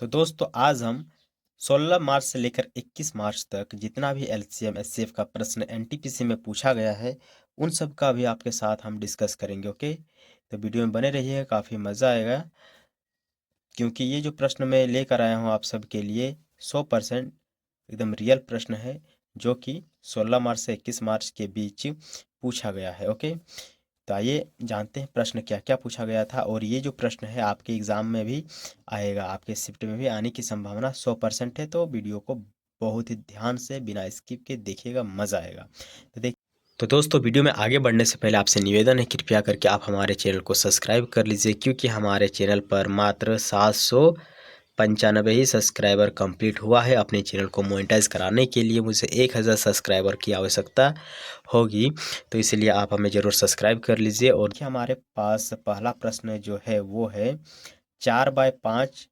तो दोस्तों आज हम 16 मार्च से लेकर 21 मार्च तक जितना भी एलसीएम एचसीएफ का प्रश्न एनटीपीसी में पूछा गया है उन सब का भी आपके साथ हम डिस्कस करेंगे। ओके, तो वीडियो में बने रहिए, काफ़ी मज़ा आएगा क्योंकि ये जो प्रश्न मैं लेकर आया हूँ आप सब के लिए 100% एकदम रियल प्रश्न है जो कि 16 मार्च से 21 मार्च के बीच पूछा गया है। ओके, तो आइए जानते हैं प्रश्न क्या क्या पूछा गया था। और ये जो प्रश्न है आपके एग्ज़ाम में भी आएगा, आपके शिफ्ट में भी आने की संभावना 100% है। तो वीडियो को बहुत ही ध्यान से बिना स्किप के देखिएगा, मज़ा आएगा। तो दोस्तों वीडियो में आगे बढ़ने से पहले आपसे निवेदन है, कृपया करके आप हमारे चैनल को सब्सक्राइब कर लीजिए क्योंकि हमारे चैनल पर मात्र 795 ही सब्सक्राइबर कंप्लीट हुआ है। अपने चैनल को मोनेटाइज कराने के लिए मुझे 1000 सब्सक्राइबर की आवश्यकता होगी, तो इसलिए आप हमें ज़रूर सब्सक्राइब कर लीजिए। और देखिए हमारे पास पहला प्रश्न जो है वो है 4/5,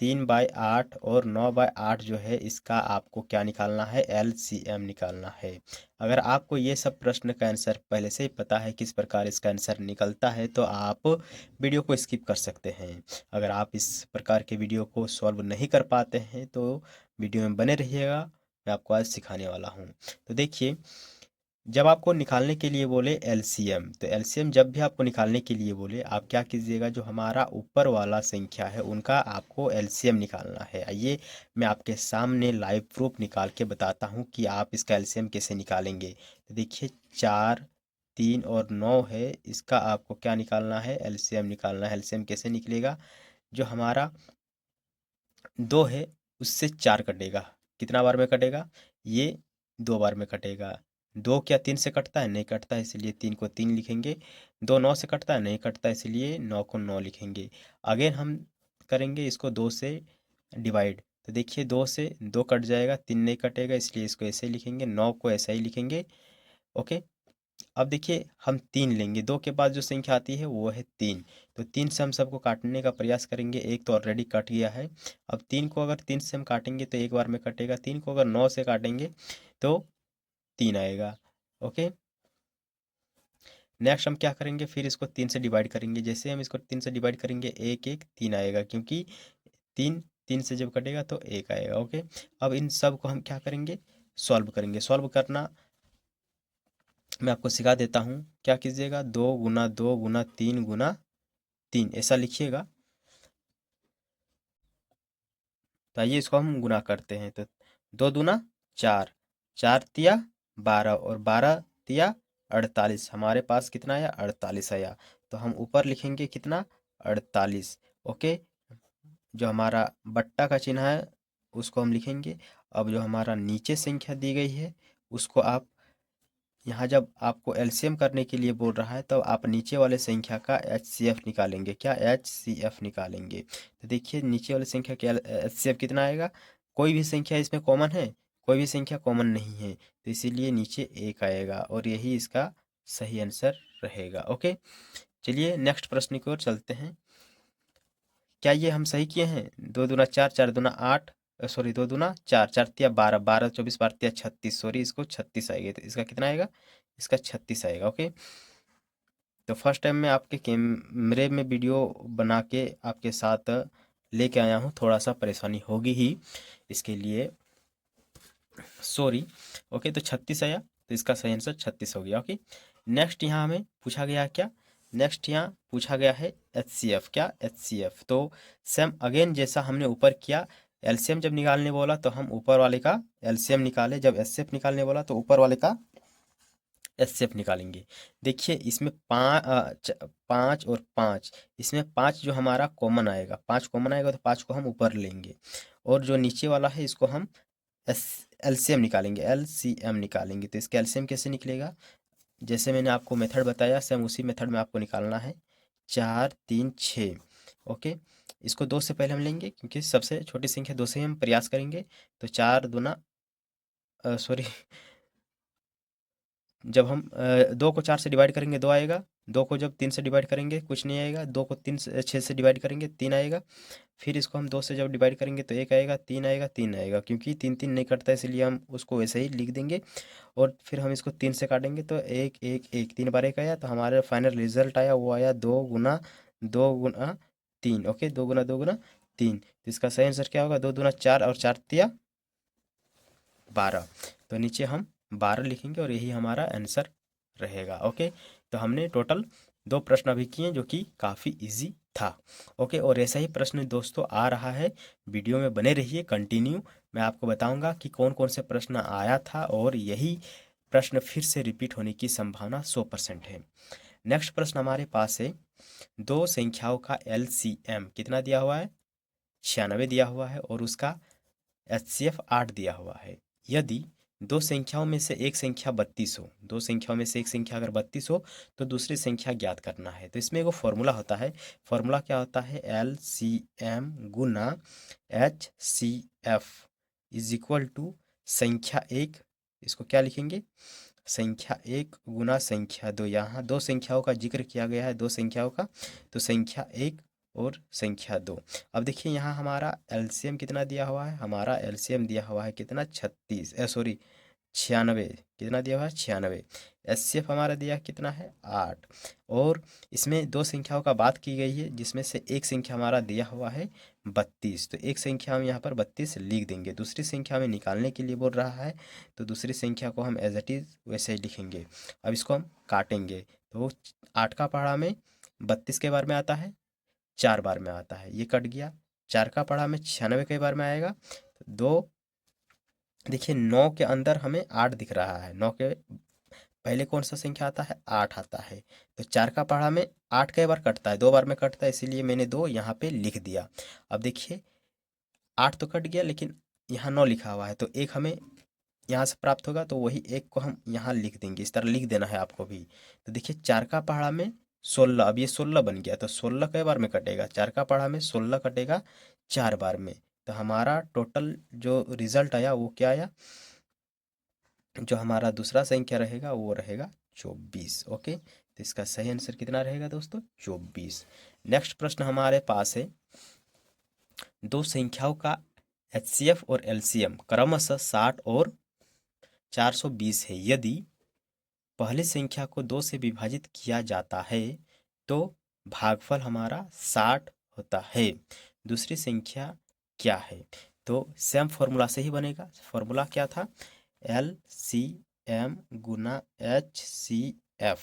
3/8 और 9/8 जो है इसका आपको क्या निकालना है, एलसीएम निकालना है। अगर आपको ये सब प्रश्न का आंसर पहले से ही पता है किस प्रकार इसका आंसर निकलता है तो आप वीडियो को स्किप कर सकते हैं। अगर आप इस प्रकार के वीडियो को सॉल्व नहीं कर पाते हैं तो वीडियो में बने रहिएगा, मैं आपको आज सिखाने वाला हूँ। तो देखिए, जब आपको निकालने के लिए बोले एलसीएम, तो एलसीएम जब भी आपको निकालने के लिए बोले आप क्या कीजिएगा, जो हमारा ऊपर वाला संख्या है उनका आपको एलसीएम निकालना है। आइए मैं आपके सामने लाइव प्रूफ निकाल के बताता हूँ कि आप इसका एलसीएम कैसे निकालेंगे। तो देखिए 4, 3 और 9 है, इसका आपको क्या निकालना है, एलसीएम निकालना है। एलसीएम कैसे निकलेगा, जो हमारा 2 है उससे 4 कटेगा, कितना बार में कटेगा, ये 2 बार में कटेगा। 2 क्या 3 से कटता है, नहीं कटता है, इसलिए 3 को 3 लिखेंगे। 2 9 से कटता है, नहीं कटता, इसलिए 9 को 9 लिखेंगे। अगेन हम करेंगे इसको 2 से डिवाइड, तो देखिए 2 से 2 कट जाएगा, 3 नहीं कटेगा, इसलिए इसको ऐसे ही लिखेंगे, 9 को ऐसा ही लिखेंगे। ओके, अब देखिए हम 3 लेंगे, 2 के बाद जो संख्या आती है वो है 3। तो 3 से हम सबको काटने का प्रयास करेंगे, एक तो ऑलरेडी कट गया है। अब 3 को अगर 3 से हम काटेंगे तो एक बार में कटेगा, 3 को अगर 9 से काटेंगे तो 3 आएगा। ओके, नेक्स्ट हम क्या करेंगे, फिर इसको 3 से डिवाइड करेंगे। जैसे हम इसको 3 से डिवाइड करेंगे 1 1 3 आएगा, क्योंकि 3 3 से जब कटेगा तो 1 आएगा। ओके, अब इन सब को हम क्या करेंगे, सॉल्व करेंगे। सॉल्व करना मैं आपको सिखा देता हूँ, क्या कीजिएगा, 2 गुना 2 गुना 3 गुना 3 ऐसा लिखिएगा। तो आइए इसको हम गुना करते हैं। तो 2 दूना 4, 4 तिया 12 और 12 तिया 48, हमारे पास कितना आया, 48 आया। तो हम ऊपर लिखेंगे कितना, 48। ओके, जो हमारा बट्टा का चिन्ह है उसको हम लिखेंगे। अब जो हमारा नीचे संख्या दी गई है उसको आप यहाँ जब आपको एलसीएम करने के लिए बोल रहा है तो आप नीचे वाले संख्या का एचसीएफ निकालेंगे। क्या, एचसीएफ निकालेंगे। तो देखिए नीचे वाले संख्या का एचसीएफ कितना आएगा, कोई भी संख्या इसमें कॉमन है, कोई भी संख्या कॉमन नहीं है, तो इसीलिए नीचे 1 आएगा और यही इसका सही आंसर रहेगा। ओके, चलिए नेक्स्ट प्रश्न की ओर चलते हैं। क्या ये हम सही किए हैं, 2 दूना 4, 4 दूना 8, सॉरी 2 दूना 4, 4 तिया 12, 12 24 12 तिया 36, सॉरी इसको 36 आएगा। तो इसका कितना आएगा, इसका 36 आएगा। ओके, तो फर्स्ट टाइम मैं आपके कैमरे में वीडियो बना के आपके साथ लेके आया हूँ, थोड़ा सा परेशानी होगी ही इसके लिए, सॉरी। ओके, तो 36 आया, तो इसका सही आंसर 36 हो गया। ओके, नेक्स्ट यहाँ हमें पूछा गया क्या, नेक्स्ट यहाँ पूछा गया है एचसीएफ। क्या, एचसीएफ। तो सेम अगेन जैसा हमने ऊपर किया, एलसीएम जब निकालने बोला तो हम ऊपर वाले का एलसीएम निकाले, जब एचसीएफ निकालने बोला तो ऊपर वाले का एचसीएफ निकालेंगे। देखिए इसमें 5 और 5, इसमें 5 जो हमारा कॉमन आएगा, 5 कॉमन आएगा तो 5 को हम ऊपर लेंगे, और जो नीचे वाला है इसको हम एस एलसीएम निकालेंगे, एलसीएम निकालेंगे। तो इसका एलसीएम कैसे निकलेगा, जैसे मैंने आपको मेथड बताया सेम उसी मेथड में आपको निकालना है। 4 3 6। ओके, इसको 2 से पहले हम लेंगे क्योंकि सबसे छोटी संख्या 2 से ही हम प्रयास करेंगे। तो 4 दूना सॉरी, जब हम 2 को 4 से डिवाइड करेंगे 2 आएगा, 2 को जब 3 से डिवाइड करेंगे कुछ नहीं आएगा, 2 को 6 से डिवाइड करेंगे 3 आएगा, फिर इसको हम 2 से जब डिवाइड करेंगे तो 1 आएगा, 3 आएगा, 3 आएगा, क्योंकि 3 3 नहीं कटता इसलिए हम उसको वैसे ही लिख देंगे। और फिर हम इसको 3 से काटेंगे तो 1 1 1, 3 बार 1 आया, तो हमारा फाइनल रिजल्ट आया वो आया 2 गुना 3। ओके, 2 गुना 2 गुना 3, तो इसका सही आंसर क्या होगा? 2 दूना 4 और 4 तिया 12। तो नीचे हम 12 लिखेंगे और यही हमारा आंसर रहेगा। ओके, तो हमने टोटल 2 प्रश्न अभी किए जो कि काफ़ी इजी था। ओके, और ऐसा ही प्रश्न दोस्तों आ रहा है, वीडियो में बने रहिए कंटिन्यू। मैं आपको बताऊंगा कि कौन कौन से प्रश्न आया था और यही प्रश्न फिर से रिपीट होने की संभावना 100% है। नेक्स्ट प्रश्न हमारे पास है, दो संख्याओं का LCM कितना दिया हुआ है? 96 दिया हुआ है और उसका HCF 8 दिया हुआ है। यदि दो संख्याओं में से एक संख्या 32 हो, दो संख्याओं में से एक संख्या अगर 32 हो तो दूसरी संख्या ज्ञात करना है। तो इसमें एगो फॉर्मूला होता है। फॉर्मूला क्या होता है? LCM गुना HCF इज इक्वल टू संख्या एक, इसको क्या लिखेंगे? संख्या एक गुना संख्या दो। यहाँ दो संख्याओं का जिक्र किया गया है, दो संख्याओं का, तो संख्या एक और संख्या दो। अब देखिए यहाँ हमारा एलसीएम कितना दिया हुआ है? हमारा एलसीएम दिया हुआ है कितना? 36, सॉरी 96। कितना दिया हुआ है? 96। एचसीएफ हमारा दिया कितना है? 8। और इसमें दो संख्याओं का बात की गई है जिसमें से एक संख्या हमारा दिया हुआ है 32, तो एक संख्या हम यहाँ पर 32 लिख देंगे। दूसरी संख्या में निकालने के लिए बोल रहा है, तो दूसरी संख्या को हम एज इट इज़ वैसे ही लिखेंगे। अब इसको हम काटेंगे, तो 8 का पहाड़ा में 32 के बार में आता है, 4 बार में आता है, ये कट गया। 4 का पहाड़ा में 96 के बार में आएगा, तो 2, देखिए 9 के अंदर हमें 8 दिख रहा है, 9 के पहले कौन सा संख्या आता है? 8 आता है। तो 4 का पहाड़ा में 8 कई बार कटता है? 2 बार में कटता है, इसीलिए मैंने 2 यहाँ पे लिख दिया। अब देखिए 8 तो कट गया, लेकिन यहाँ 9 लिखा हुआ है, तो एक हमें यहाँ से प्राप्त होगा, तो वही एक को हम यहाँ लिख देंगे। इस तरह लिख देना है आपको भी। तो देखिए 4 का पहाड़ा में 16, अब ये 16 बन गया, तो 16 कई बार में कटेगा? 4 का पहाड़ा में 16 कटेगा 4 बार में। तो हमारा टोटल जो रिजल्ट आया वो क्या आया? जो हमारा दूसरा संख्या रहेगा वो रहेगा 24। ओके, तो इसका सही आंसर कितना रहेगा दोस्तों? 24। नेक्स्ट प्रश्न हमारे पास है, दो संख्याओं का HCF और LCM क्रमशः 60 और 420 है। यदि पहली संख्या को 2 से विभाजित किया जाता है तो भागफल हमारा 60 होता है। दूसरी संख्या क्या है? तो सेम फॉर्मूला से ही बनेगा। फॉर्मूला क्या था? LCM गुना HCF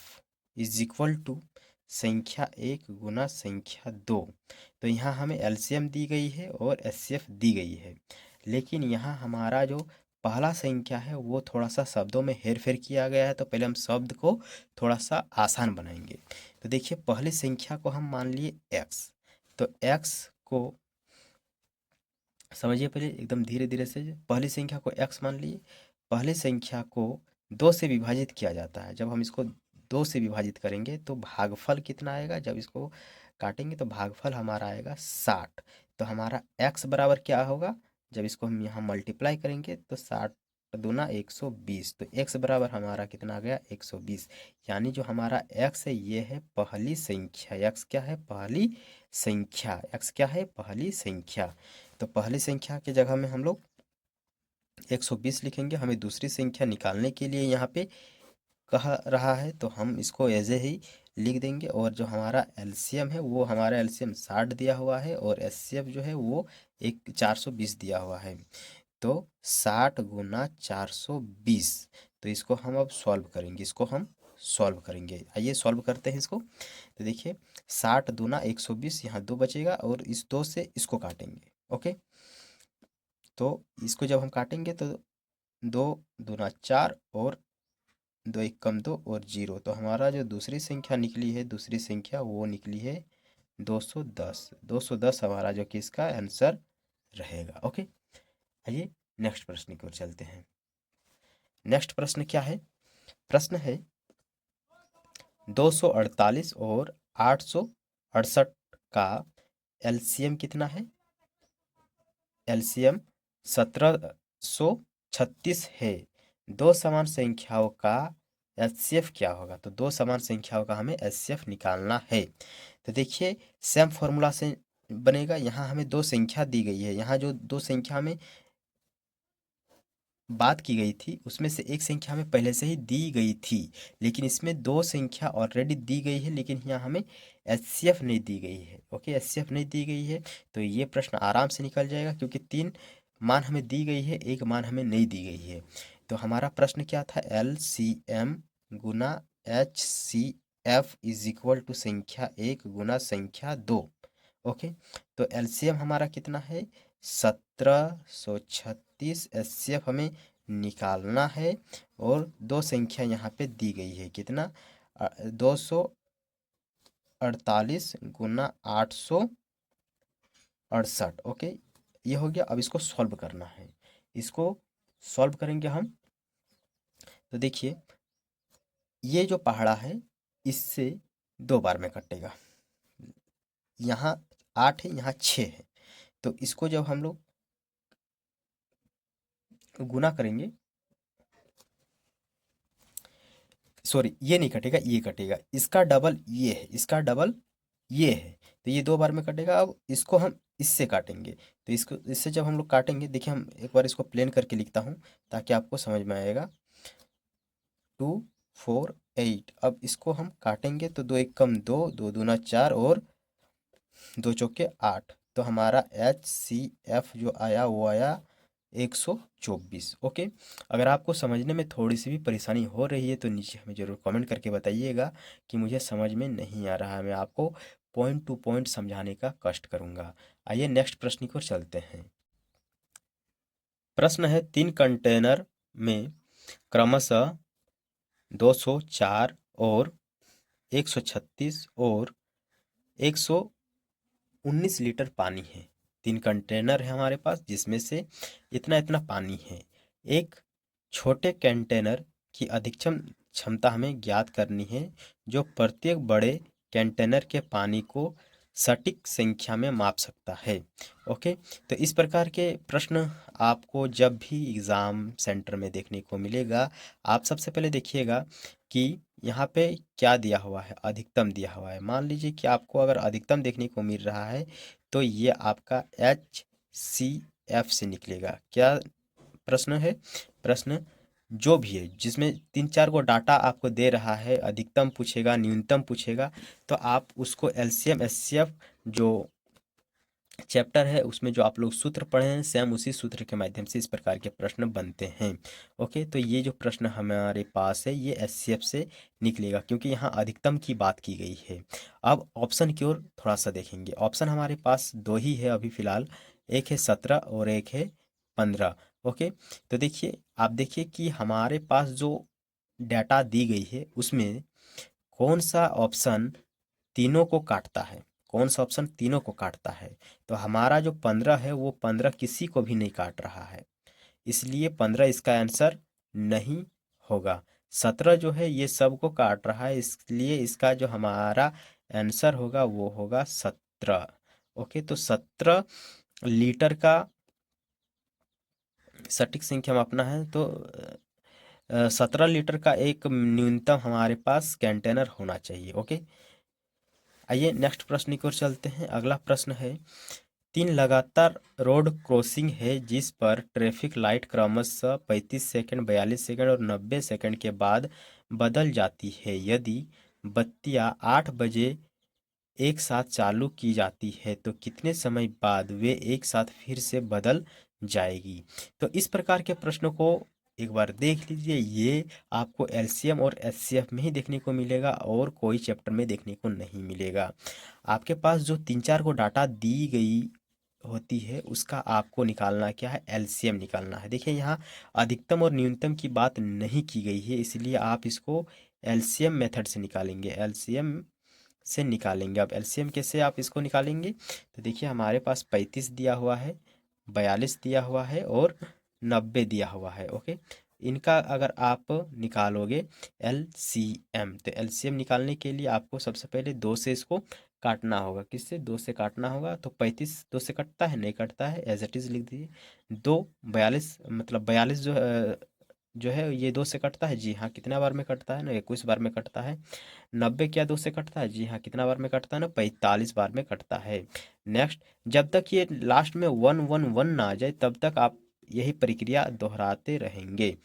इज इक्वल टू संख्या एक गुना संख्या दो। तो यहाँ हमें LCM दी गई है और HCF दी गई है, लेकिन यहाँ हमारा जो पहला संख्या है वो थोड़ा सा शब्दों में हेर फेर किया गया है, तो पहले हम शब्द को थोड़ा सा आसान बनाएंगे। तो देखिए पहली संख्या को हम मान लिए x, तो x को समझिए पहले एकदम धीरे धीरे से। पहली संख्या को x मान लिए, पहली संख्या को 2 से विभाजित किया जाता है। जब हम इसको 2 से विभाजित करेंगे तो भागफल कितना आएगा? जब इसको काटेंगे तो भागफल हमारा आएगा 60। तो हमारा x बराबर क्या होगा? जब इसको हम यहाँ मल्टीप्लाई करेंगे तो 60 दूना 120, तो x बराबर हमारा कितना आ गया? 120। यानी जो हमारा x है ये है पहली संख्या। x क्या है? पहली संख्या। x क्या है? पहली संख्या। तो पहली संख्या की जगह में हम लोग 120 लिखेंगे। हमें दूसरी संख्या निकालने के लिए यहाँ पे कह रहा है, तो हम इसको ऐसे ही लिख देंगे। और जो हमारा एलसीएम है वो हमारा एलसीएम 60 दिया हुआ है और एचसीएफ जो है वो 420 दिया हुआ है। तो 60 गुना 420, तो इसको हम अब सॉल्व करेंगे। इसको हम सॉल्व करेंगे, आइए सॉल्व करते हैं इसको। तो देखिए 60 दूना 120, यहाँ 2 बचेगा और इस 2 से इसको काटेंगे। ओके, तो इसको जब हम काटेंगे तो 2 दूना 4 और 2 एक कम 2 और 0, तो हमारा जो दूसरी संख्या निकली है, दूसरी संख्या वो निकली है 210। 210 हमारा जो कि इसका आंसर रहेगा। ओके, आइए नेक्स्ट प्रश्न की ओर चलते हैं। नेक्स्ट प्रश्न क्या है? प्रश्न है 248 और 868 का एलसीएम कितना है? एलसीएम 1736 है। दो समान संख्याओं का एचसीएफ क्या होगा? तो दो समान संख्याओं का हमें एचसीएफ निकालना है। तो देखिए सेम फॉर्मूला से बनेगा। यहाँ हमें दो संख्या दी गई है, यहाँ जो दो संख्या में बात की गई थी उसमें से एक संख्या हमें पहले से ही दी गई थी, लेकिन इसमें दो संख्या ऑलरेडी दी गई है, लेकिन यहाँ हमें HCF नहीं दी गई है। ओके, HCF नहीं दी गई है तो ये प्रश्न आराम से निकल जाएगा, क्योंकि 3 मान हमें दी गई है, 1 मान हमें नहीं दी गई है। तो हमारा प्रश्न क्या था, LCM गुना HCF इज इक्वल टू संख्या 1 गुना संख्या 2। ओके, तो LCM हमारा कितना है, 1736। HCF हमें निकालना है और 2 संख्या यहाँ पे दी गई है, कितना, 248 गुना 868। ओके, ये हो गया। अब इसको सॉल्व करना है, इसको सॉल्व करेंगे हम। तो देखिए, ये जो पहाड़ा है इससे 2 बार में कटेगा, यहाँ 8 है, यहाँ 6 है, तो इसको जब हम लोग गुना करेंगे, सॉरी ये नहीं कटेगा, ये कटेगा, इसका डबल ये है, इसका डबल ये है, तो ये 2 बार में कटेगा। अब इसको हम इससे काटेंगे, तो इसको इससे जब हम लोग काटेंगे, देखिए हम एक बार इसको प्लेन करके लिखता हूँ ताकि आपको समझ में आएगा। 2 4 8, अब इसको हम काटेंगे तो 2 एक कम 2, 2 दूना 4 और 2 चौके 8, तो हमारा HCF जो आया वो आया 124। ओके, अगर आपको समझने में थोड़ी सी भी परेशानी हो रही है तो नीचे हमें ज़रूर कमेंट करके बताइएगा कि मुझे समझ में नहीं आ रहा है, मैं आपको पॉइंट टू पॉइंट समझाने का कष्ट करूंगा। आइए नेक्स्ट प्रश्न की ओर चलते हैं। प्रश्न है, 3 कंटेनर में क्रमशः 204 और 136 और 119 लीटर पानी है। 3 कंटेनर है हमारे पास जिसमें से इतना इतना पानी है। एक छोटे कंटेनर की अधिकतम क्षमता हमें ज्ञात करनी है जो प्रत्येक बड़े कंटेनर के पानी को सटीक संख्या में माप सकता है। ओके, तो इस प्रकार के प्रश्न आपको जब भी एग्ज़ाम सेंटर में देखने को मिलेगा, आप सबसे पहले देखिएगा कि यहाँ पे क्या दिया हुआ है, अधिकतम दिया हुआ है। मान लीजिए कि आपको अगर अधिकतम देखने को मिल रहा है तो ये आपका HCF से निकलेगा। क्या प्रश्न है, प्रश्न जो भी है जिसमें 3-4 गो डाटा आपको दे रहा है, अधिकतम पूछेगा, न्यूनतम पूछेगा, तो आप उसको LCM HCF जो चैप्टर है उसमें जो आप लोग सूत्र पढ़े हैं, सेम उसी सूत्र के माध्यम से इस प्रकार के प्रश्न बनते हैं। ओके, तो ये जो प्रश्न हमारे पास है ये HCF से निकलेगा, क्योंकि यहाँ अधिकतम की बात की गई है। अब ऑप्शन की ओर थोड़ा सा देखेंगे। ऑप्शन हमारे पास 2 ही है अभी फ़िलहाल, एक है 17 और एक है 15। ओके, तो देखिए, आप देखिए कि हमारे पास जो डाटा दी गई है उसमें कौन सा ऑप्शन तीनों को काटता है, कौन सा ऑप्शन तीनों को काटता है। तो हमारा जो 15 है वो 15 किसी को भी नहीं काट रहा है, इसलिए 15 इसका आंसर नहीं होगा। 17 जो है ये सबको काट रहा है, इसलिए इसका जो हमारा आंसर होगा वो होगा 17। ओके, तो 17 लीटर का सटीक संख्या मापना है तो 17 लीटर का एक न्यूनतम हमारे पास कंटेनर होना चाहिए। ओके, आइए नेक्स्ट प्रश्न की ओर चलते हैं। अगला प्रश्न है, 3 लगातार रोड क्रॉसिंग है जिस पर ट्रैफिक लाइट क्रमशः 35 सेकंड, 42 सेकंड और 90 सेकंड के बाद बदल जाती है। यदि बत्तियां 8 बजे एक साथ चालू की जाती है तो कितने समय बाद वे एक साथ फिर से बदल जाएगी। तो इस प्रकार के प्रश्नों को एक बार देख लीजिए, ये आपको LCM और HCF में ही देखने को मिलेगा और कोई चैप्टर में देखने को नहीं मिलेगा। आपके पास जो 3-4 को डाटा दी गई होती है उसका आपको निकालना क्या है, LCM निकालना है। देखिए, यहाँ अधिकतम और न्यूनतम की बात नहीं की गई है, इसलिए आप इसको LCM मेथड से निकालेंगे, LCM से निकालेंगे। अब LCM कैसे आप इसको निकालेंगे, तो देखिए हमारे पास 35 दिया हुआ है, 42 दिया हुआ है और 90 दिया हुआ है। ओके, इनका अगर आप निकालोगे LCM, तो LCM निकालने के लिए आपको सबसे पहले 2 से इसको काटना होगा। किससे, 2 से काटना होगा। तो 35 2 से कटता है, नहीं कटता है, एज इट इज़ लिख दीजिए। 2 42 मतलब 42 जो है ये 2 से कटता है, जी हाँ, कितना बार में कटता है ना, 21 बार में कटता है। 90 क्या 2 से कटता है, जी हाँ, कितना बार में कटता है ना, 45 बार में कटता है। नेक्स्ट, जब तक ये लास्ट में 1 1 1 ना आ जाए तब तक आप यही प्रक्रिया दोहराते रहेंगे।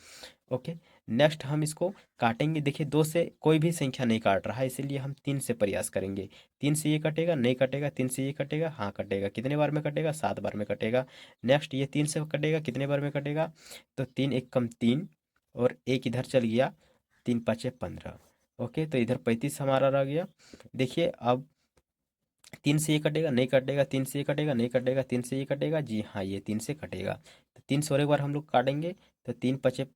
ओके, नेक्स्ट हम इसको काटेंगे। देखिए 2 से कोई भी संख्या नहीं काट रहा है, इसीलिए हम 3 से प्रयास करेंगे। 3 से ये कटेगा, नहीं कटेगा। 3 से ये कटेगा, हाँ कटेगा। कितने बार में कटेगा? 7 बार में कटेगा। नेक्स्ट ये 3 से कटेगा, कितने बार में कटेगा? तो 3 एक कम 3 और एक इधर चल गया, 3 पाँचे 15। ओके, तो इधर 35 हमारा रह गया। देखिए अब 3 से ये कटेगा, नहीं कटेगा। 3 से ये कटेगा, नहीं कटेगा। 3 से ये कटेगा, जी हाँ ये 3 से कटेगा। तो 3 से और एक बार हम लोग काटेंगे, तो 3 पचे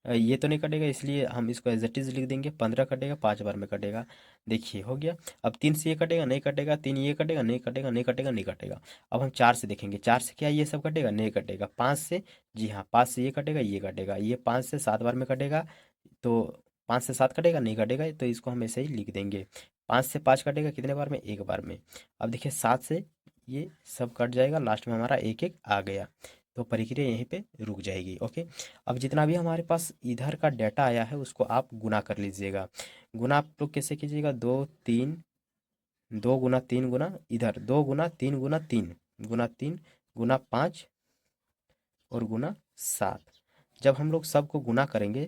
ये तो नहीं कटेगा, इसलिए हम इसको एज इट इज लिख देंगे। 15 कटेगा, 5 बार में कटेगा। देखिए हो गया। अब 3 से ये कटेगा, नहीं कटेगा। 3 ये कटेगा, नहीं कटेगा, नहीं कटेगा, नहीं कटेगा। अब हम 4 से देखेंगे, 4 से क्या ये सब कटेगा? नहीं कटेगा। 5 से, जी हाँ 5 से ये कटेगा, ये कटेगा। ये 5 से 7 बार में कटेगा, तो 5 से 7 कटेगा, नहीं कटेगा, तो इसको हम ऐसे ही लिख देंगे। 5 से 5 कटेगा, कितने बार में? एक बार में। अब देखिए 7 से ये सब कट जाएगा, लास्ट में हमारा एक एक आ गया, तो प्रक्रिया यहीं पे रुक जाएगी। ओके, अब जितना भी हमारे पास इधर का डाटा आया है उसको आप गुना कर लीजिएगा। गुना आप लोग कैसे कीजिएगा? 2 गुना 3 गुना इधर, 2 गुना 3 गुना 3 गुना 5 और गुना 7। जब हम लोग सबको गुना करेंगे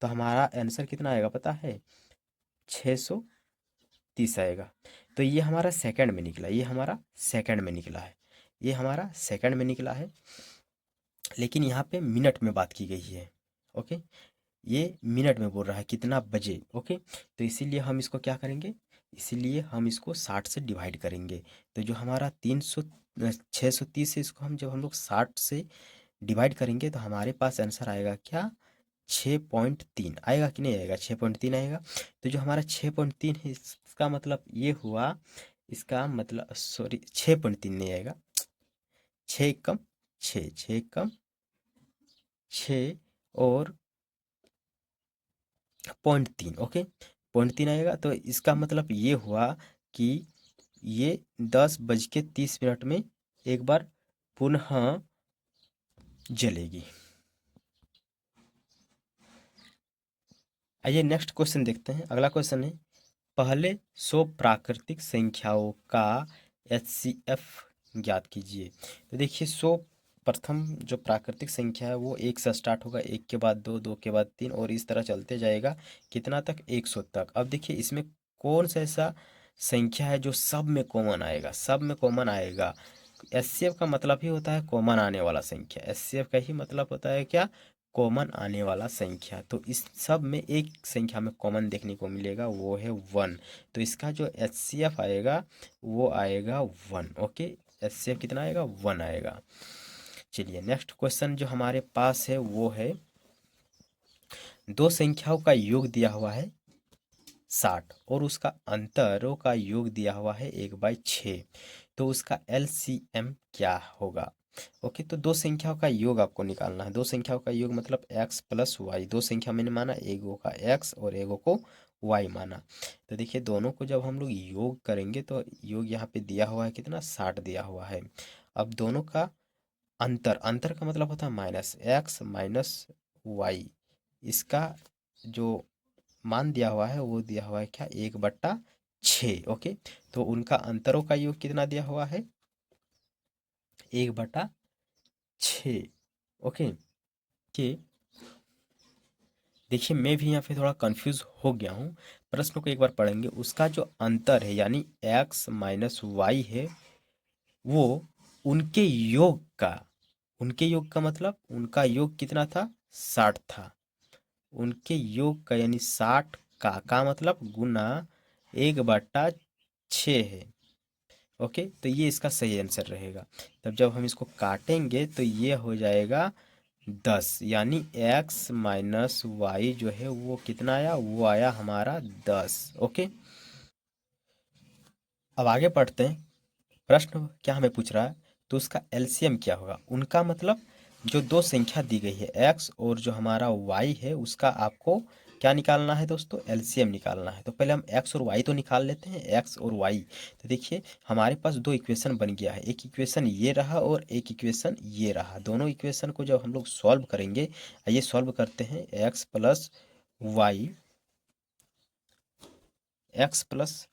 तो हमारा आंसर कितना आएगा पता है? 630 आएगा। तो ये हमारा सेकंड में निकला, ये हमारा सेकंड में निकला है, ये हमारा सेकंड में निकला है। लेकिन यहाँ पे मिनट में बात की गई है। ओके, ये मिनट में बोल रहा है कितना बजे। ओके, तो इसीलिए हम इसको क्या करेंगे? इसीलिए हम इसको 60 से डिवाइड करेंगे। तो जो हमारा 630 है, इसको हम जब हम लोग 60 से डिवाइड करेंगे तो हमारे पास आंसर आएगा क्या? 6.3 आएगा कि नहीं आएगा? 6.3 आएगा। तो जो हमारा 6.3 है, इसका मतलब ये हुआ, इसका मतलब सॉरी 6.3 नहीं आएगा, 6 कम 6, 6 कम 6 और 0.3। ओके, 0.3 आएगा। तो इसका मतलब ये हुआ कि ये 10:30 में एक बार पुनः जलेगी। आइए नेक्स्ट क्वेश्चन देखते हैं। अगला क्वेश्चन है, पहले 100 प्राकृतिक संख्याओं का एचसीएफ ज्ञात कीजिए। तो देखिए 100 प्रथम जो प्राकृतिक संख्या है वो 1 से स्टार्ट होगा, 1 के बाद 2, 2 के बाद 3 और इस तरह चलते जाएगा, कितना तक? 100 तक। अब देखिए इसमें कौन सा ऐसा संख्या है जो सब में कॉमन आएगा? सब में कॉमन आएगा। एचसीएफ का मतलब ही होता है कॉमन आने वाला संख्या। एचसीएफ का ही मतलब होता है क्या? कॉमन आने वाला संख्या। तो इस सब में एक संख्या में कॉमन देखने को मिलेगा, वो है 1। तो इसका जो एचसीएफ आएगा वो आएगा 1। ओके, एचसीएफ कितना आएगा? 1 आएगा। चलिए नेक्स्ट क्वेश्चन जो हमारे पास है वो है, दो संख्याओं का योग दिया हुआ है 60 और उसका अंतरों का योग दिया हुआ है 1/6, तो उसका एलसीएम क्या होगा? ओके, तो दो संख्याओं का योग आपको निकालना है। दो संख्याओं का योग मतलब x प्लस वाई। दो संख्या मैंने माना, एगो का x और एगो को y माना। तो देखिए दोनों को जब हम लोग योग करेंगे तो योग यहाँ पे दिया हुआ है कितना? 60 दिया हुआ है। अब दोनों का अंतर, अंतर का मतलब होता है माइनस, x माइनस वाई। इसका जो मान दिया हुआ है वो दिया हुआ है क्या? 1/6। ओके, तो उनका अंतरों का योग कितना दिया हुआ है? 1/6। ओके, कि देखिए मैं भी यहाँ पे थोड़ा कंफ्यूज हो गया हूँ। प्रश्न को एक बार पढ़ेंगे। उसका जो अंतर है यानी x माइनस वाई है, वो उनके योग का, उनके योग का मतलब उनका योग कितना था? 60 था। उनके योग का यानी 60 का मतलब गुना 1/6 है। ओके, तो ये इसका सही आंसर रहेगा। तब जब हम इसको काटेंगे तो ये हो जाएगा 10, यानी x माइनस वाई जो है वो कितना आया? वो आया हमारा 10। ओके, अब आगे पढ़ते हैं। प्रश्न क्या हमें पूछ रहा है? तो उसका एलसीएम क्या होगा? उनका मतलब जो दो संख्या दी गई है x और जो हमारा y है उसका आपको क्या निकालना है दोस्तों? एलसीएम निकालना है। तो पहले हम x और y तो निकाल लेते हैं, x और y। तो देखिए हमारे पास दो इक्वेशन बन गया है, एक इक्वेशन ये रहा और एक इक्वेशन ये रहा। दोनों इक्वेशन को जब हम लोग सॉल्व करेंगे, आइए सॉल्व करते हैं। x plus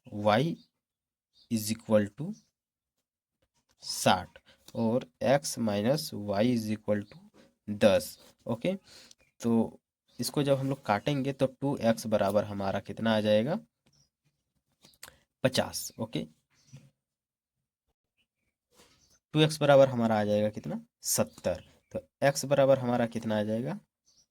Y is equal to 60 और x minus Y is equal to 10। Okay, तो इसको जब हम लोग काटेंगे तो 2x बराबर हमारा कितना आ जाएगा, 50। ओके, 2x बराबर हमारा आ जाएगा कितना, 70। तो x बराबर हमारा कितना आ जाएगा,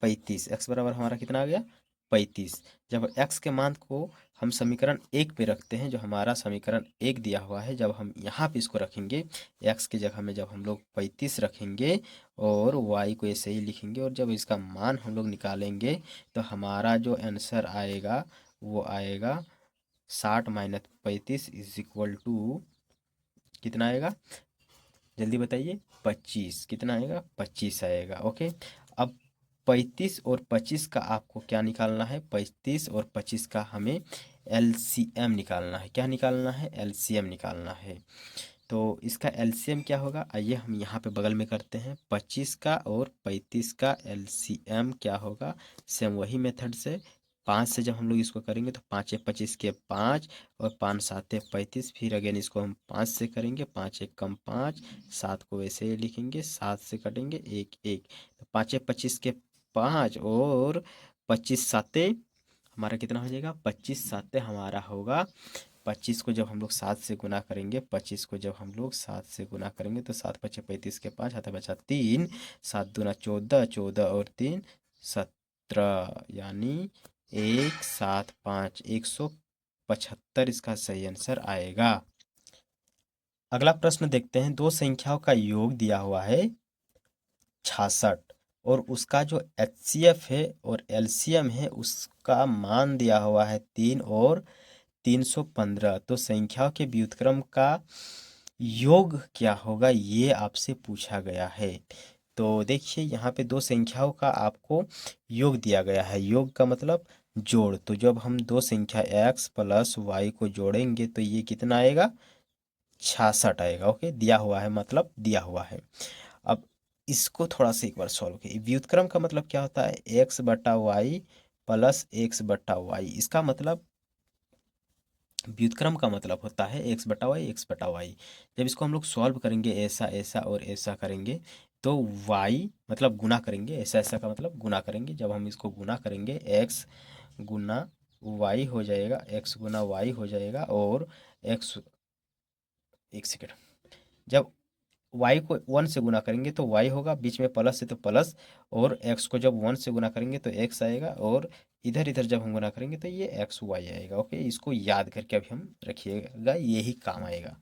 35। x बराबर हमारा कितना आ गया, 35। जब x के मान को हम समीकरण 1 पे रखते हैं, जो हमारा समीकरण 1 दिया हुआ है, जब हम यहाँ पे इसको रखेंगे x की जगह में, जब हम लोग 35 रखेंगे और y को ऐसे ही लिखेंगे, और जब इसका मान हम लोग निकालेंगे तो हमारा जो आंसर आएगा वो आएगा 60 माइनस 35 इज इक्वल टू कितना आएगा, जल्दी बताइए, 25। कितना आएगा, 25 आएगा। ओके, अब 35 और 25 का आपको क्या निकालना है, 35 और 25 का हमें एलसीएम निकालना है। क्या निकालना है, एलसीएम निकालना है। तो इसका एलसीएम क्या होगा, आइए हम यहाँ पे बगल में करते हैं। 25 का और 35 का एलसीएम क्या होगा, सेम वही मेथड से 5 से जब हम लोग इसको करेंगे तो 5 एक 25 के 5 और 5 7 35। फिर अगेन इसको हम 5 से करेंगे, 5 एक कम 5, 7 को वैसे ही लिखेंगे, 7 से कटेंगे 1 1। तो 5 एक 25 के 5 और 25 साते हमारा कितना हो जाएगा, 25 साते हमारा होगा 25 को जब हम लोग 7 से गुना करेंगे, 25 को जब हम लोग 7 से गुना करेंगे तो 7 पचे 35 के 5 हाथ बचा 3, 7 दूना 14, 14 और 3 17, यानी 175, 175 इसका सही आंसर आएगा। अगला प्रश्न देखते हैं। दो संख्याओं का योग दिया हुआ है 66 और उसका जो एचसीएफ है और एलसीएम है उसका मान दिया हुआ है 3 और 315। तो संख्याओं के व्युत्क्रम का योग क्या होगा, ये आपसे पूछा गया है। तो देखिए यहाँ पे दो संख्याओं का आपको योग दिया गया है। योग का मतलब जोड़। तो जब हम दो संख्या x प्लस वाई को जोड़ेंगे तो ये कितना आएगा, 66 आएगा। ओके, दिया हुआ है मतलब दिया हुआ है। अब इसको थोड़ा सा एक बार सॉल्व करिए। व्युत्क्रम का मतलब क्या होता है, एक्स बटा वाई प्लस एक्स बटा वाई। इसका मतलब व्युत्क्रम का मतलब होता है एक्स बटा वाई, एक्स बटा वाई। जब इसको हम लोग सॉल्व करेंगे ऐसा ऐसा और ऐसा करेंगे तो वाई मतलब गुना करेंगे, ऐसा ऐसा का मतलब गुना करेंगे। जब हम इसको गुना करेंगे एक्स गुना वाई हो जाएगा, एक्स गुना वाई हो जाएगा, और एक्स, एक सेकेंड, जब y को 1 से गुना करेंगे तो y होगा, बीच में प्लस है तो प्लस, और x को जब 1 से गुना करेंगे तो x आएगा, और इधर इधर जब हम गुना करेंगे तो ये एक्स वाई आएगा। ओके, इसको याद करके अभी हम रखिएगा, यही काम आएगा।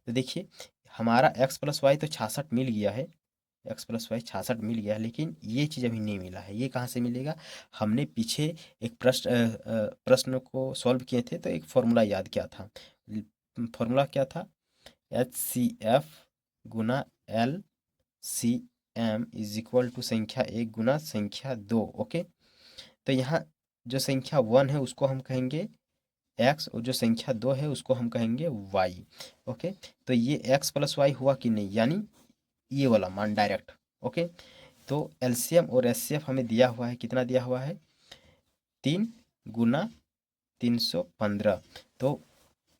तो देखिए हमारा x प्लस वाई तो 66 मिल गया है, एक्स प्लस वाई 66 मिल गया है, लेकिन ये चीज़ अभी नहीं मिला है। ये कहाँ से मिलेगा, हमने पीछे एक प्रश्न को सॉल्व किए थे तो एक फॉर्मूला याद किया था। फॉर्मूला क्या था, एच सी एफ गुना L C M is equal to संख्या 1 गुना संख्या 2। ओके, तो यहाँ जो संख्या 1 है उसको हम कहेंगे x और जो संख्या 2 है उसको हम कहेंगे y। ओके, तो ये x प्लस वाई हुआ कि नहीं, यानी ये वाला मान डायरेक्ट। ओके, तो एलसीएम और एचसीएफ हमें दिया हुआ है, कितना दिया हुआ है, 3 गुना 315। तो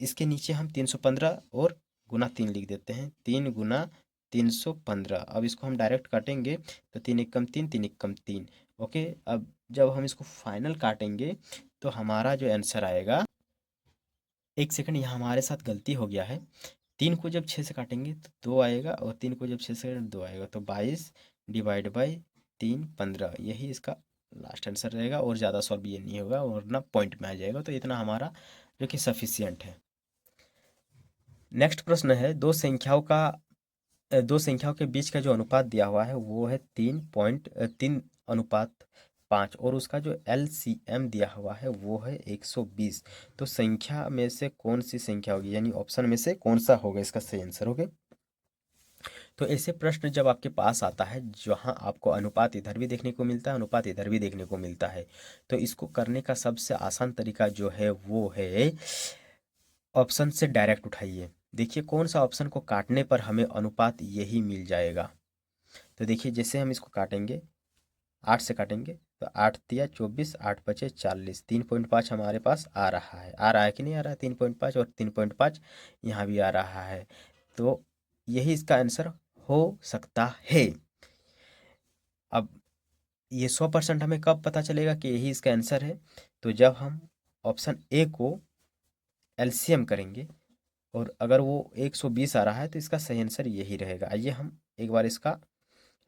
इसके नीचे हम 315 और गुना 3 लिख देते हैं, 3 गुना 315। अब इसको हम डायरेक्ट काटेंगे तो 3 एक कम 3, 3 एक कम 3। ओके, अब जब हम इसको फाइनल काटेंगे तो हमारा जो आंसर आएगा, एक सेकंड यहाँ हमारे साथ गलती हो गया है। 3 को जब 6 से काटेंगे तो 2 आएगा, और 3 को जब 6 से काटेंगे 2 आएगा, तो 22 डिवाइड बाई 3 15, यही इसका लास्ट आंसर रहेगा। और ज़्यादा सॉल्व ये नहीं होगा वरना पॉइंट में आ जाएगा। तो इतना हमारा जो कि सफिशियंट है। नेक्स्ट प्रश्न है, दो संख्याओं के बीच का जो अनुपात दिया हुआ है वो है 3:3:5, और उसका जो एलसीएम दिया हुआ है वो है 120। तो संख्या में से कौन सी संख्या होगी, यानी ऑप्शन में से कौन सा होगा इसका सही आंसर। होगा, तो ऐसे प्रश्न जब आपके पास आता है जहां आपको अनुपात इधर भी देखने को मिलता है, अनुपात इधर भी देखने को मिलता है, तो इसको करने का सबसे आसान तरीका जो है वो है ऑप्शन से डायरेक्ट उठाइए। देखिए कौन सा ऑप्शन को काटने पर हमें अनुपात यही मिल जाएगा। तो देखिए जैसे हम इसको काटेंगे, 8 से काटेंगे तो 8 तिया 24, 8 पचे 40, 3.5 हमारे पास आ रहा है कि नहीं आ रहा है, 3.5 और 3.5 यहाँ भी आ रहा है। तो यही इसका आंसर हो सकता है। अब ये 100% हमें कब पता चलेगा कि यही इसका आंसर है? तो जब हम ऑप्शन ए को एलसीएम करेंगे और अगर वो 120 आ रहा है तो इसका सही आंसर यही रहेगा। आइए हम एक बार इसका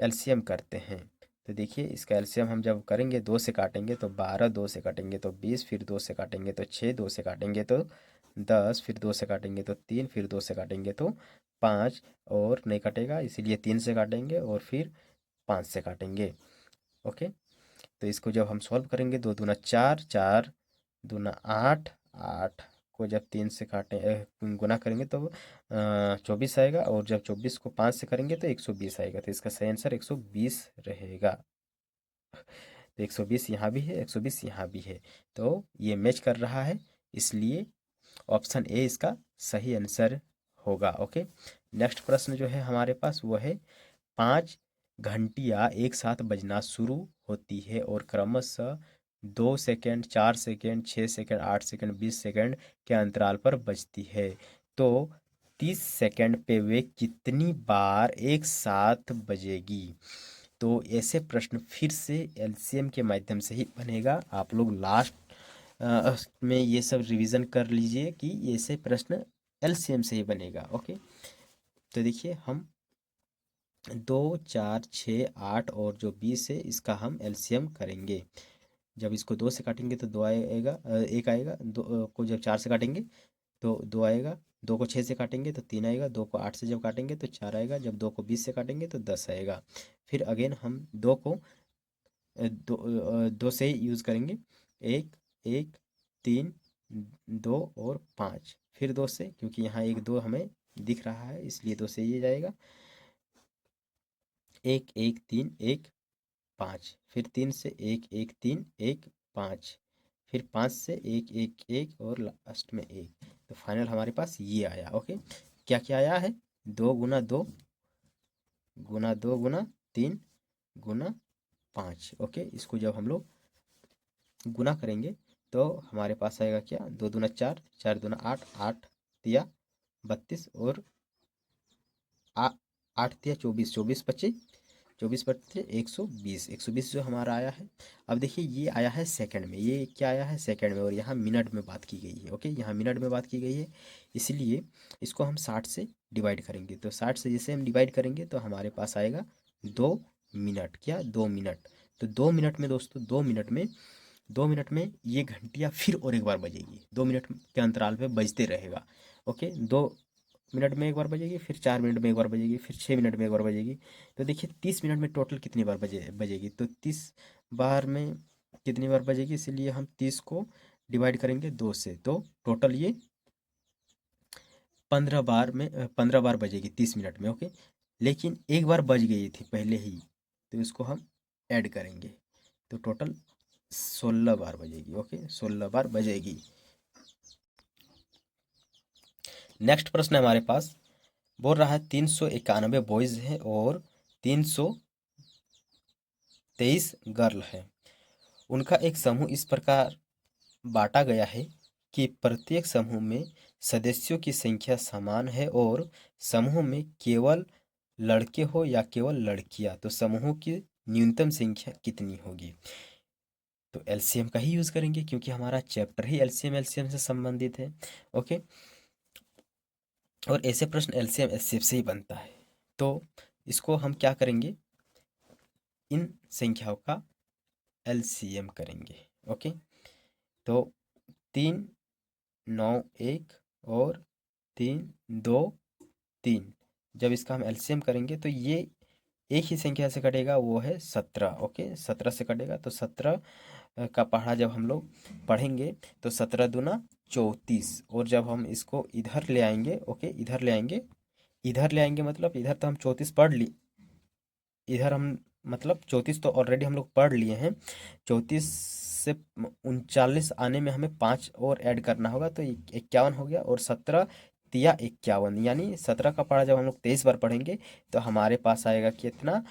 एलसीएम करते हैं। तो देखिए इसका एलसीएम हम जब करेंगे, 2 से काटेंगे तो 12, 2 से काटेंगे तो 20, फिर 2 से काटेंगे तो 6, 2 से काटेंगे तो 10, फिर 2 से काटेंगे तो 3, फिर 2 से काटेंगे तो 5, और नहीं कटेगा इसीलिए 3 से काटेंगे और फिर 5 से काटेंगे। ओके, तो इसको जब हम सॉल्व करेंगे, 2 दूना 4, 4 दूना 8, 8 को जब 3 से गुना करेंगे तो 24 आएगा, और जब 24 को 5 से करेंगे तो 120 आएगा। तो इसका सही आंसर 120 रहेगा। तो 120 यहाँ भी है, 120 यहाँ भी है, तो ये मैच कर रहा है, इसलिए ऑप्शन ए इसका सही आंसर होगा। ओके, नेक्स्ट प्रश्न जो है हमारे पास वो है, 5 घंटियाँ एक साथ बजना शुरू होती है और क्रमशः 2 second, 4 second, 6 second, 8 second, 20 second के अंतराल पर बजती है, तो 30 सेकेंड पे वे कितनी बार एक साथ बजेगी? तो ऐसे प्रश्न फिर से एलसीएम के माध्यम से ही बनेगा। आप लोग लास्ट में ये सब रिवीजन कर लीजिए कि ऐसे प्रश्न एलसीएम से ही बनेगा। ओके, तो देखिए हम 2, 4, 6, 8 और जो 20 है इसका हम एलसीएम करेंगे। जब इसको 2 से काटेंगे तो 2 आएगा, 1 आएगा, 2 को जब 4 से काटेंगे तो 2 आएगा, 2 को 6 से काटेंगे तो 3 आएगा, 2 को 8 से जब काटेंगे तो 4 आएगा, जब 2 को 20 से काटेंगे तो 10 आएगा। फिर अगेन हम 2 को 2 से ही यूज़ करेंगे, 1, 1, 3, 2 और 5, फिर 2 से, क्योंकि यहाँ 1, 2 हमें दिख रहा है इसलिए 2 से ये जाएगा, 1, 1, 3, 1, 5, फिर 3 से 1, 1, 3, 1, 5, फिर 5 से 1, 1, 1 और लास्ट में 1। तो फाइनल हमारे पास ये आया। ओके, क्या क्या आया है? 2 गुना 2 गुना 2 गुना 3 गुना 5। ओके, इसको जब हम लोग गुना करेंगे तो हमारे पास आएगा क्या, 2 दूना 4, 4 दूना 8, 8 तिया 32 और 8 तिया 24, 24 बचे, 24 बचे 120, 120 जो हमारा आया है। अब देखिए ये आया है सेकंड में, ये क्या आया है सेकंड में, और यहाँ मिनट में बात की गई है। ओके, यहाँ मिनट में बात की गई है, इसलिए इसको हम 60 से डिवाइड करेंगे। तो 60 से जैसे हम डिवाइड करेंगे तो हमारे पास आएगा 2 मिनट। क्या, 2 मिनट। तो 2 मिनट में दोस्तों, 2 मिनट में ये घंटियाँ फिर और एक बार बजेगी, 2 मिनट के अंतराल पे बजते रहेगा। ओके, 2 मिनट में एक बार बजेगी, फिर 4 मिनट में एक बार बजेगी, फिर 6 मिनट में एक बार बजेगी। तो देखिए 30 मिनट में टोटल कितनी बार बजेगी, तो 30 बार में कितनी बार बजेगी, इसीलिए हम 30 को डिवाइड करेंगे 2 से, तो टोटल ये 15 बार बजेगी 30 मिनट में। ओके, लेकिन एक बार बज गई थी पहले ही, तो इसको हम ऐड करेंगे, तो टोटल 16 बार बजेगी। ओके, 16 बार बजेगी। नेक्स्ट प्रश्न है हमारे पास, बोल रहा है 391 बॉयज हैं और 323 गर्ल हैं। उनका एक समूह इस प्रकार बांटा गया है कि प्रत्येक समूह में सदस्यों की संख्या समान है और समूह में केवल लड़के हो या केवल लड़कियां, तो समूहों की न्यूनतम संख्या कितनी होगी? तो एलसीएम का ही यूज करेंगे क्योंकि हमारा चैप्टर ही एलसीएम से संबंधित है। ओके, और ऐसे प्रश्न एलसीएम एचसीएफ से ही बनता है। तो इसको हम क्या करेंगे, इन संख्याओं का एलसीएम करेंगे। ओके, तो 3, 9, 1 और 3, 2, 3, जब इसका हम एलसीएम करेंगे तो ये एक ही संख्या से कटेगा, वो है 17। ओके, 17 से कटेगा, तो 17 का पहाड़ा जब हम लोग पढ़ेंगे तो 17 दूना 34, और जब हम इसको इधर ले आएंगे, ओके इधर ले आएंगे मतलब इधर तो हम 34 पढ़ ली, इधर हम मतलब 34 तो ऑलरेडी हम लोग पढ़ लिए हैं, 34 से 39 आने में हमें 5 और ऐड करना होगा, तो 51 हो गया, और 17 तिया 51, यानी 17 का पढ़ा जब हम लोग 23 बार पढ़ेंगे तो हमारे पास आएगा कितना,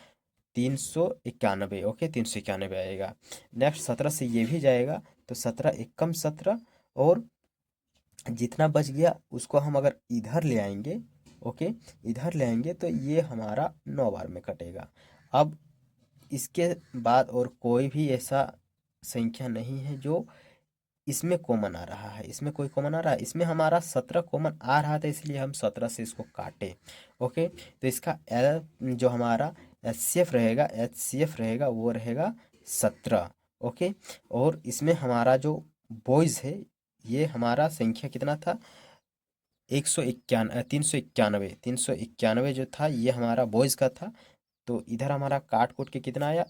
391। ओके, 391 आएगा। नेक्स्ट 17 से ये भी जाएगा, तो 17 एकम 17, और जितना बच गया उसको हम अगर इधर ले आएंगे, ओके इधर ले आएंगे तो ये हमारा 9 बार में कटेगा। अब इसके बाद और कोई भी ऐसा संख्या नहीं है जो इसमें कॉमन आ रहा है। इसमें कोई कॉमन आ रहा है, इसमें हमारा 17 कॉमन आ रहा था, इसलिए हम 17 से इसको काटे। ओके, तो इसका एल जो हमारा एचसीएफ रहेगा वो रहेगा 17। ओके, और इसमें हमारा जो बॉयज़ है ये हमारा संख्या कितना था, 391 जो था ये हमारा बॉयज़ का था। तो इधर हमारा काट कूट के कितना आया,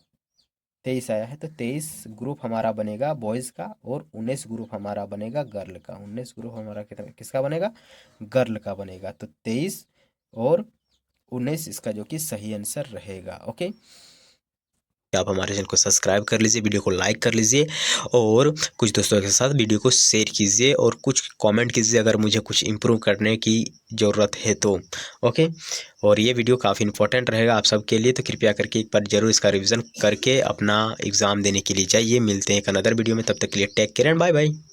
23 आया है। तो 23 ग्रुप हमारा बनेगा बॉयज़ का और 19 ग्रुप हमारा बनेगा गर्ल का। 19 ग्रुप हमारा कितना किसका बनेगा, गर्ल का बनेगा। तो 23 और 19 इसका जो कि सही आंसर रहेगा। ओके, आप हमारे चैनल को सब्सक्राइब कर लीजिए, वीडियो को लाइक कर लीजिए और कुछ दोस्तों के साथ वीडियो को शेयर कीजिए और कुछ कमेंट कीजिए अगर मुझे कुछ इम्प्रूव करने की ज़रूरत है तो। ओके, और ये वीडियो काफ़ी इंपॉर्टेंट रहेगा आप सबके लिए, तो कृपया करके एक बार जरूर इसका रिवीजन करके अपना एग्ज़ाम देने के लिए जाइए। मिलते हैं एक अनदर वीडियो में, तब तक के लिए take care and bye bye.